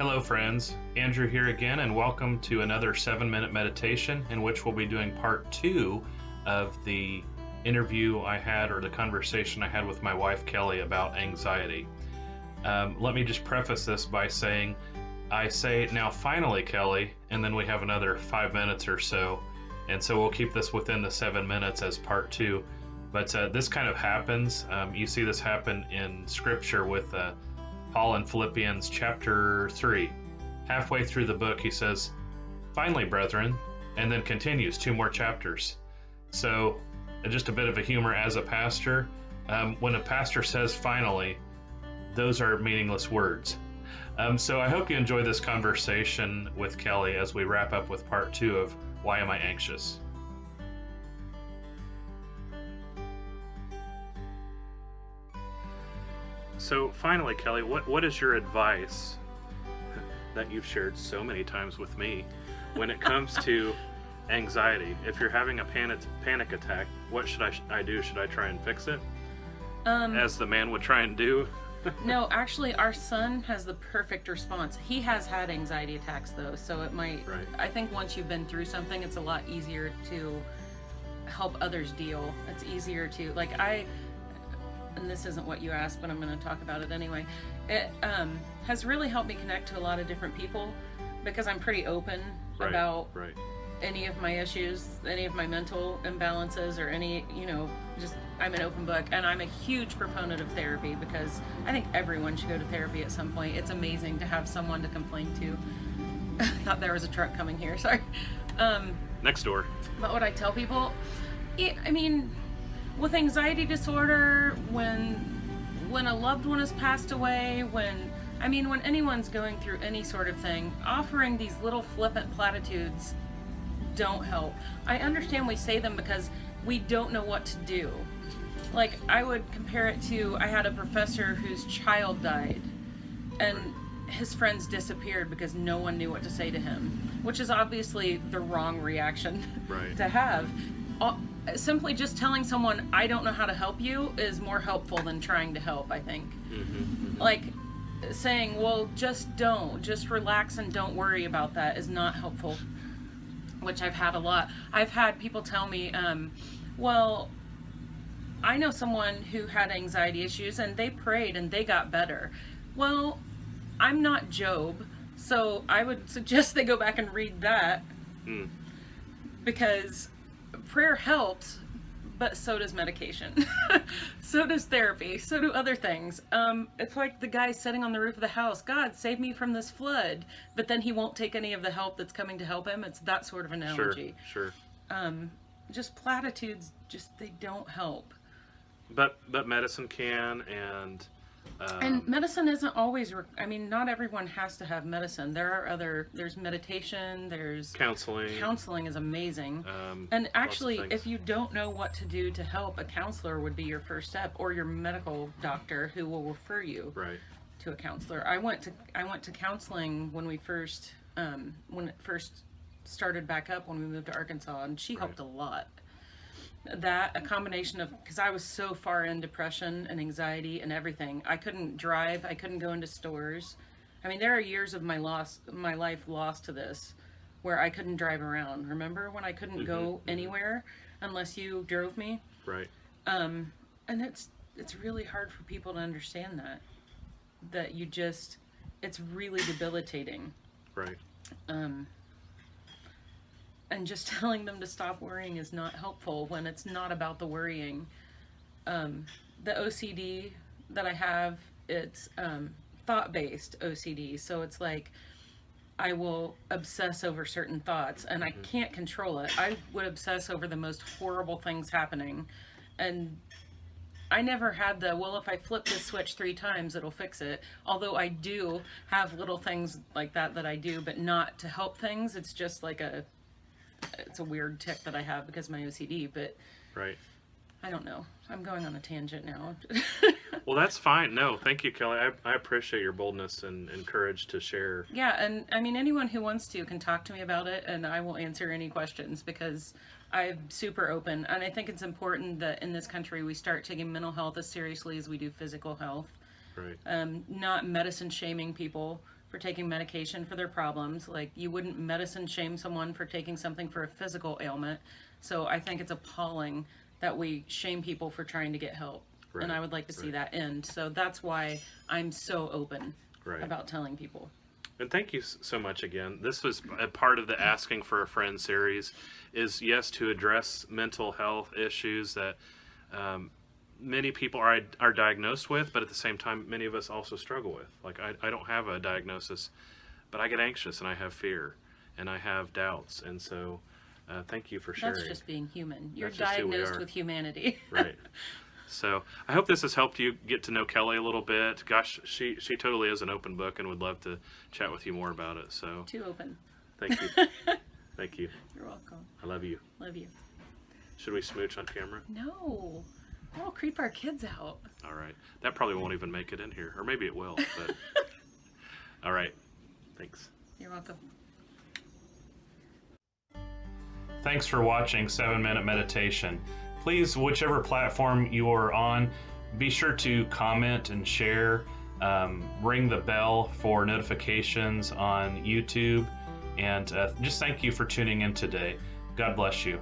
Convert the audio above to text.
Hello, friends. Andrew here again, and welcome to another 7-minute meditation in which we'll be doing part 2 of the interview I had, or the conversation I had with my wife Kelly about anxiety. Let me just preface this by saying I say, "Now finally, Kelly," and then we have another 5 minutes or so, and so we'll keep this within the 7 minutes as part 2. But this kind of happens. You see this happen in Scripture with Paul in Philippians chapter 3. Halfway through the book, he says, "Finally, brethren," and then continues 2 more chapters. So, just a bit of a humor as a pastor. When a pastor says finally, those are meaningless words. So I hope you enjoy this conversation with Kelly as we wrap up with part 2 of Why Am I Anxious? So finally, Kelly, what is your advice that you've shared so many times with me when it comes to anxiety? If you're having a panic attack, what should I do? Should I try and fix it? As the man would try and do? No, actually, our son has the perfect response. He has had anxiety attacks, though, so it might... Right. I think once you've been through something, it's a lot easier to help others deal. It's easier to... and this isn't what you asked, but I'm going to talk about it anyway. It has really helped me connect to a lot of different people because I'm pretty open about any of my issues, any of my mental imbalances, or any, just I'm an open book. And I'm a huge proponent of therapy because I think everyone should go to therapy at some point. It's amazing to have someone to complain to. I thought there was a truck coming here, sorry. Next door. But what I tell people, with anxiety disorder, when a loved one has passed away, when anyone's going through any sort of thing, offering these little flippant platitudes don't help. I understand we say them because we don't know what to do. Like, I would compare it to, I had a professor whose child died, and his friends disappeared because no one knew what to say to him, which is obviously the wrong reaction to have. Simply just telling someone, "I don't know how to help you," is more helpful than trying to help, I think. Mm-hmm. Like, saying, "Well, just relax and don't worry about that," is not helpful, which I've had a lot. I've had people tell me, "Well, I know someone who had anxiety issues and they prayed and they got better." Well, I'm not Job, so I would suggest they go back and read that, because prayer helps, but so does medication. So does therapy. So do other things. It's like the guy sitting on the roof of the house, "God, save me from this flood," but then he won't take any of the help that's coming to help him. It's that sort of analogy. Sure. Just platitudes, they don't help. But medicine can, and medicine isn't always, not everyone has to have medicine. There's meditation, there's counseling. Counseling is amazing. And actually, if you don't know what to do to help, a counselor would be your first step, or your medical doctor who will refer you to a counselor. I went to counseling when it first started back up when we moved to Arkansas, and she helped a lot. A combination of, because I was so far in depression and anxiety and everything. I couldn't drive. I couldn't go into stores. There are years of my life lost to this, where I couldn't drive around. Remember when I couldn't go anywhere unless you drove me? Right. And it's really hard for people to understand that it's really debilitating. Right. And just telling them to stop worrying is not helpful when it's not about the worrying. The OCD that I have, it's thought-based OCD. So it's like I will obsess over certain thoughts, and I can't control it. I would obsess over the most horrible things happening. And I never had if I flip this switch 3 times, it'll fix it. Although I do have little things like that I do, but not to help things. It's just like it's a weird tick that I have because of my OCD, but I don't know. I'm going on a tangent now. Well, that's fine. No, thank you, Kelly. I appreciate your boldness and courage to share. Yeah, and anyone who wants to can talk to me about it, and I will answer any questions because I'm super open. And I think it's important that in this country we start taking mental health as seriously as we do physical health. Right. Not medicine shaming people for taking medication for their problems. Like, you wouldn't medicine shame someone for taking something for a physical ailment. So I think it's appalling that we shame people for trying to get help. Right. And I would like to see that end. So that's why I'm so open about telling people. And thank you so much again. This was a part of the Asking for a Friend series, is yes, to address mental health issues that many people are diagnosed with, but at the same time, many of us also struggle with. Like, I don't have a diagnosis, but I get anxious and I have fear and I have doubts. And so thank you for sharing. That's just being human. You're diagnosed with humanity. Right. So I hope this has helped you get to know Kelly a little bit. Gosh, she totally is an open book and would love to chat with you more about it. So too open. Thank you. Thank you. You're welcome. I love you. Love you. Should we smooch on camera? No. That'll creep our kids out. All right. That probably won't even make it in here. Or maybe it will. But all right. Thanks. You're welcome. Thanks for watching 7 Minute Meditation. Please, whichever platform you are on, be sure to comment and share. Ring the bell for notifications on YouTube. And just thank you for tuning in today. God bless you.